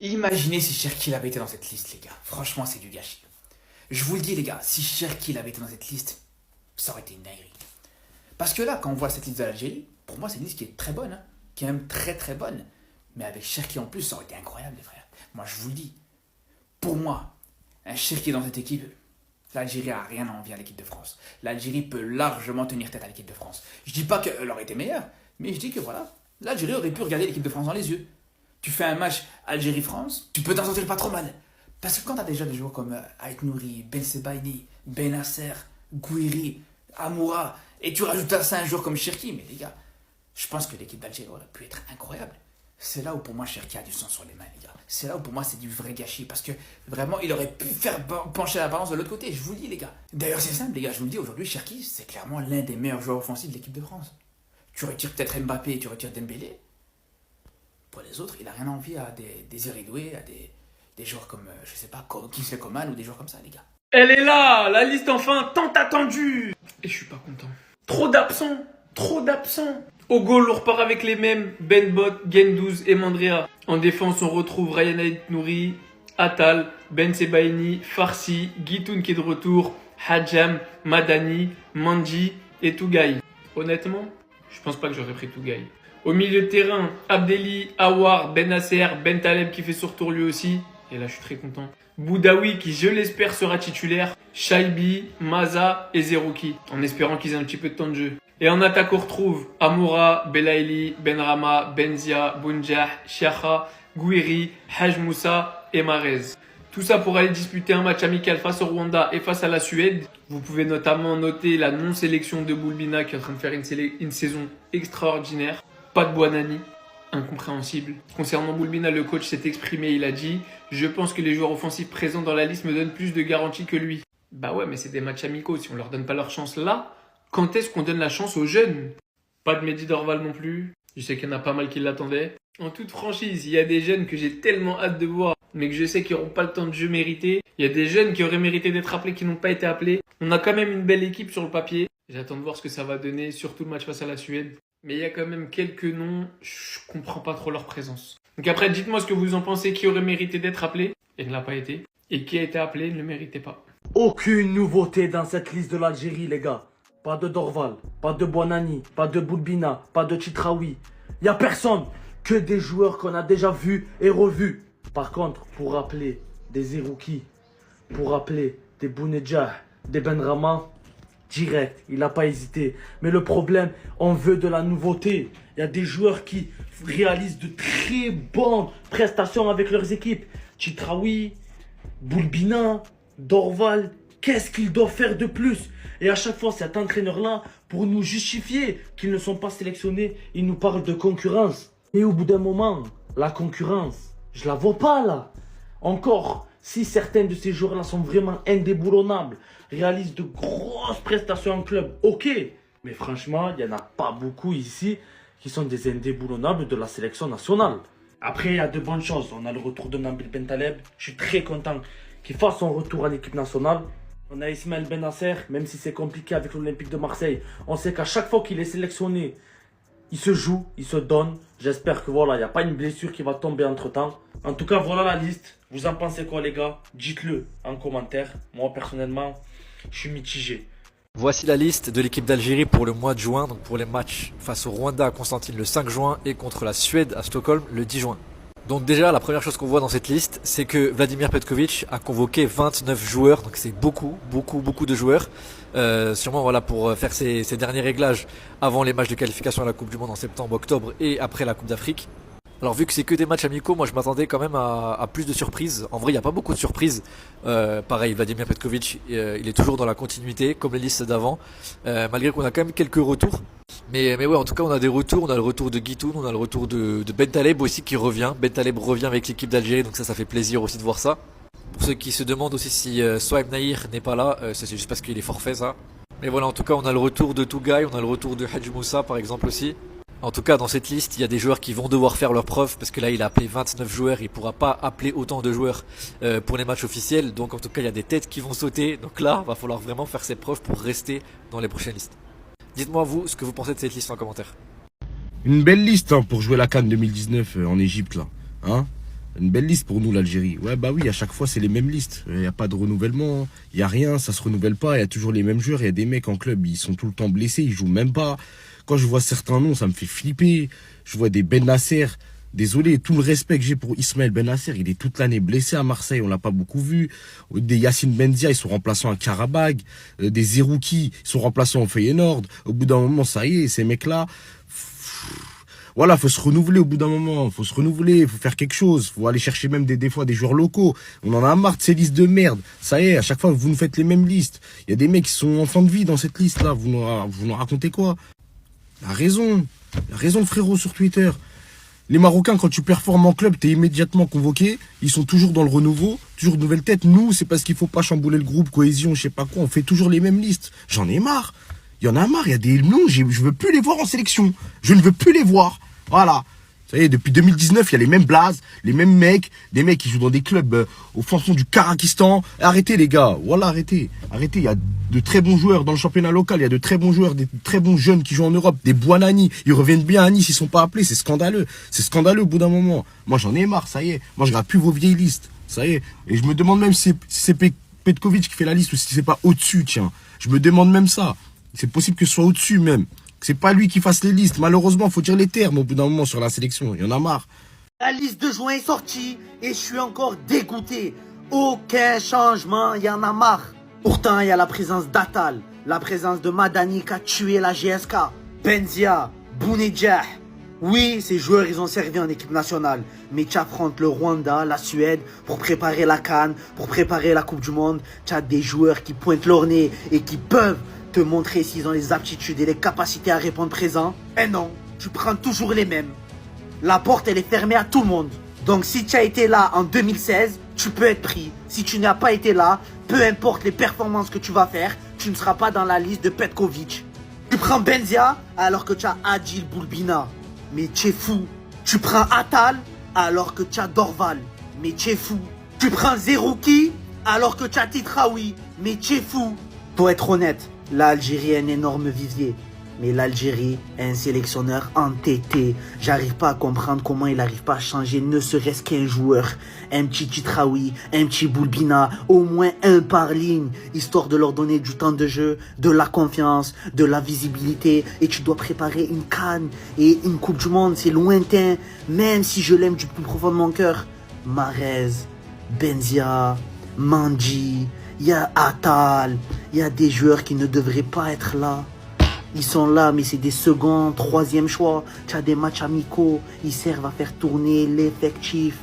Imaginez si Cherki avait été dans cette liste, les gars. Franchement, c'est du gâchis. Je vous le dis, les gars, si Cherki avait été dans cette liste, ça aurait été une dinguerie. Parce que là, quand on voit cette liste de l'Algérie, pour moi, c'est une liste qui est très bonne, hein, qui est même très très bonne. Mais avec Cherki en plus, ça aurait été incroyable, les frères. Moi, je vous le dis. Pour moi, un Cherki dans cette équipe, l'Algérie a rien à envier à l'équipe de France. L'Algérie peut largement tenir tête à l'équipe de France. Je dis pas qu'elle aurait été meilleure, mais je dis que voilà, l'Algérie aurait pu regarder l'équipe de France dans les yeux. Tu fais un match Algérie-France, tu peux t'en sortir pas trop mal. Parce que quand t'as déjà des joueurs comme Ait Nouri, Ben Sebaini, Ben Nasser, Gouiri, Amoura, et tu rajoutes à ça un joueur comme Cherki, mais les gars, je pense que l'équipe d'Algérie aurait pu être incroyable. C'est là où pour moi Cherki a du sang sur les mains, les gars. C'est là où pour moi c'est du vrai gâchis. Parce que vraiment, il aurait pu faire pencher la balance de l'autre côté. Je vous le dis, les gars. D'ailleurs, c'est simple, les gars. Je vous le dis, aujourd'hui, Cherki, c'est clairement l'un des meilleurs joueurs offensifs de l'équipe de France. Tu retires peut-être Mbappé, tu retires Dembélé. Pour les autres, il a rien envie à des Iridoué, à des joueurs comme, je sais pas, Kingsley Coman ou des joueurs comme ça, les gars. Elle est là, la liste enfin tant attendue. Et je suis pas content. Trop d'absents, trop d'absents. Au goal, on repart avec les mêmes. Ben Bot, Gendouz et Mandrea. En défense, on retrouve Ryan Ait Nouri, Atal, Ben Sebaini, Farsi, Guitoun qui est de retour, Hadjam, Madani, Manji et Tougaï. Honnêtement, je pense pas que j'aurais pris Tougaï. Au milieu de terrain, Abdelli, Awar, Ben Nasser, Ben Taleb qui fait son retour lui aussi. Et là, je suis très content. Boudaoui qui, je l'espère, sera titulaire. Shaibi, Maza et Zerouki. En espérant qu'ils aient un petit peu de temps de jeu. Et en attaque, on retrouve Amoura, Belaïli, Benrama, Benzia, Bounjah, Chiacha, Gouiri, Haj Moussa et Marez. Tout ça pour aller disputer un match amical face au Rwanda et face à la Suède. Vous pouvez notamment noter la non-sélection de Boulbina qui est en train de faire une saison extraordinaire. Pas de Boanani, incompréhensible. Concernant Boulbina, le coach s'est exprimé, il a dit « Je pense que les joueurs offensifs présents dans la liste me donnent plus de garanties que lui. » Bah ouais, mais c'est des matchs amicaux, si on leur donne pas leur chance là, quand est-ce qu'on donne la chance aux jeunes? Pas de Mehdi Dorval non plus, je sais qu'il y en a pas mal qui l'attendaient. En toute franchise, il y a des jeunes que j'ai tellement hâte de voir, mais que je sais qu'ils n'auront pas le temps de jeu mérité. Il y a des jeunes qui auraient mérité d'être appelés, qui n'ont pas été appelés. On a quand même une belle équipe sur le papier. J'attends de voir ce que ça va donner, surtout le match face à la Suède. Mais il y a quand même quelques noms, je comprends pas trop leur présence. Donc après, dites-moi ce que vous en pensez, qui aurait mérité d'être appelé et ne l'a pas été, et qui a été appelé ne le méritait pas. Aucune nouveauté dans cette liste de l'Algérie, les gars. Pas de Dorval, pas de Boanani, pas de Boulbina, pas de Chitraoui. Y a personne. Que des joueurs qu'on a déjà vus et revus. Par contre, pour rappeler des Zerouki, pour rappeler des Bounedjah, des Benrama, direct, il n'a pas hésité. Mais le problème, on veut de la nouveauté. Il y a des joueurs qui réalisent de très bonnes prestations avec leurs équipes. Chitraoui, Boulbina, Dorval, qu'est-ce qu'ils doivent faire de plus? Et à chaque fois, cet entraîneur-là, pour nous justifier qu'ils ne sont pas sélectionnés, il nous parle de concurrence. Et au bout d'un moment, la concurrence, je la vois pas là. Encore, si certains de ces joueurs-là sont vraiment indéboulonnables, réalisent de grosses prestations en club, ok. Mais franchement, il n'y en a pas beaucoup ici qui sont des indéboulonnables de la sélection nationale. Après, il y a de bonnes choses. On a le retour de Nabil Bentaleb. Je suis très content qu'il fasse son retour à l'équipe nationale. On a Ismaël Benasser, même si c'est compliqué avec l'Olympique de Marseille. On sait qu'à chaque fois qu'il est sélectionné, il se joue, il se donne. J'espère que voilà, il n'y a pas une blessure qui va tomber entre temps. En tout cas, voilà la liste. Vous en pensez quoi, les gars? Dites-le en commentaire. Moi, personnellement, je suis mitigé. Voici la liste de l'équipe d'Algérie pour le mois de juin, donc pour les matchs face au Rwanda à Constantine le 5 juin et contre la Suède à Stockholm le 10 juin. Donc déjà, la première chose qu'on voit dans cette liste, c'est que Vladimir Petkovic a convoqué 29 joueurs, donc c'est beaucoup de joueurs. Sûrement voilà pour faire ses derniers réglages avant les matchs de qualification à la Coupe du Monde en septembre, octobre et après la Coupe d'Afrique. Alors vu que c'est que des matchs amicaux, moi je m'attendais quand même à plus de surprises. En vrai, il n'y a pas beaucoup de surprises. Pareil, Vladimir Petkovic, il est toujours dans la continuité, comme les listes d'avant, malgré qu'on a quand même quelques retours. Mais ouais, en tout cas, on a des retours. On a le retour de Guitoun, on a le retour de Ben Taleb aussi qui revient. Ben Taleb revient avec l'équipe d'Algérie, donc ça fait plaisir aussi de voir ça. Pour ceux qui se demandent aussi si Souaib Nahir n'est pas là, ça c'est juste parce qu'il est forfait ça. Mais voilà, en tout cas, on a le retour de Tougaï, on a le retour de Hadj Moussa par exemple aussi. En tout cas, dans cette liste, il y a des joueurs qui vont devoir faire leurs preuves parce que là, il a appelé 29 joueurs. Il pourra pas appeler autant de joueurs pour les matchs officiels. Donc, en tout cas, il y a des têtes qui vont sauter. Donc là, va falloir vraiment faire ses preuves pour rester dans les prochaines listes. Dites-moi, vous, ce que vous pensez de cette liste en commentaire. Une belle liste hein, pour jouer la CAN 2019 en Égypte là. Hein Une belle liste pour nous, l'Algérie. Ouais, bah oui, à chaque fois, c'est les mêmes listes. Il n'y a pas de renouvellement, il n'y a rien, ça se renouvelle pas. Il y a toujours les mêmes joueurs. Il y a des mecs en club, ils sont tout le temps blessés, ils jouent même pas. Quand je vois certains noms, ça me fait flipper. Je vois des Ben Nasser. Désolé, tout le respect que j'ai pour Ismaël Ben Nasser, il est toute l'année blessé à Marseille, on l'a pas beaucoup vu. Des Yacine Benzia, ils sont remplaçants à Karabag. Des Zerouki, ils sont remplaçants au Feyenoord. Au bout d'un moment, ça y est, ces mecs-là... Voilà, faut se renouveler au bout d'un moment, faut se renouveler, faut faire quelque chose, faut aller chercher même des fois des joueurs locaux. On en a marre de ces listes de merde. Ça y est, à chaque fois vous nous faites les mêmes listes. Il y a des mecs qui sont en fin de vie dans cette liste-là, vous nous racontez quoi? Il a raison le frérot sur Twitter. Les Marocains, quand tu performes en club, t'es immédiatement convoqué. Ils sont toujours dans le renouveau, toujours de nouvelles têtes. Nous, c'est parce qu'il faut pas chambouler le groupe, cohésion, je sais pas quoi. On fait toujours les mêmes listes. J'en ai marre. Il y en a marre. Il y a des noms, je veux plus les voir en sélection. Je ne veux plus les voir. Voilà. Ça y est, depuis 2019, il y a les mêmes blazes, les mêmes mecs, des mecs qui jouent dans des clubs au fin fond du Karakistan. Arrêtez les gars, voilà, arrêtez. Arrêtez, il y a de très bons joueurs dans le championnat local, il y a de très bons joueurs, des très bons jeunes qui jouent en Europe, des Buonani, ils reviennent bien à Nice, ils sont pas appelés, c'est scandaleux. C'est scandaleux au bout d'un moment. Moi j'en ai marre, ça y est. Moi je regarde plus vos vieilles listes, ça y est. Et je me demande même si c'est Petkovic qui fait la liste ou si c'est pas au-dessus, tiens. Je me demande même ça. C'est possible que ce soit au-dessus même. C'est pas lui qui fasse les listes. Malheureusement, faut dire les termes au bout d'un moment sur la sélection. Il y en a marre. La liste de juin est sortie et je suis encore dégoûté. Aucun changement, il y en a marre. Pourtant, il y a la présence d'Atal, la présence de Madani qui a tué la GSK, Benzia, Bounedjah. Oui, ces joueurs, ils ont servi en équipe nationale. Mais tu affrontes le Rwanda, la Suède, pour préparer la CAN, pour préparer la Coupe du Monde. Tu as des joueurs qui pointent leur nez et qui peuvent te montrer s'ils ont les aptitudes et les capacités à répondre présent. Eh non, tu prends toujours les mêmes. La porte, elle est fermée à tout le monde. Donc si tu as été là en 2016, tu peux être pris. Si tu n'as pas été là, peu importe les performances que tu vas faire, tu ne seras pas dans la liste de Petkovic. Tu prends Benzia alors que tu as Adil Boulbina. Mais tu es fou. Tu prends Atal alors que tu as Dorval. Mais tu es fou. Tu prends Zerouki alors que tu as Titraoui. Mais tu es fou. Pour être honnête, l'Algérie est un énorme vivier. Mais l'Algérie est un sélectionneur entêté. J'arrive pas à comprendre comment il n'arrive pas à changer ne serait-ce qu'un joueur. Un petit Titraoui, un petit Boulbina, au moins un par ligne, histoire de leur donner du temps de jeu, de la confiance, de la visibilité. Et tu dois préparer une CAN et une Coupe du Monde, c'est lointain. Même si je l'aime du plus profond de mon cœur. Mahrez, Benzia, Mandji, il y a Atal, il y a des joueurs qui ne devraient pas être là. Ils sont là, mais c'est des seconds, troisième choix. Tu as des matchs amicaux, ils servent à faire tourner l'effectif.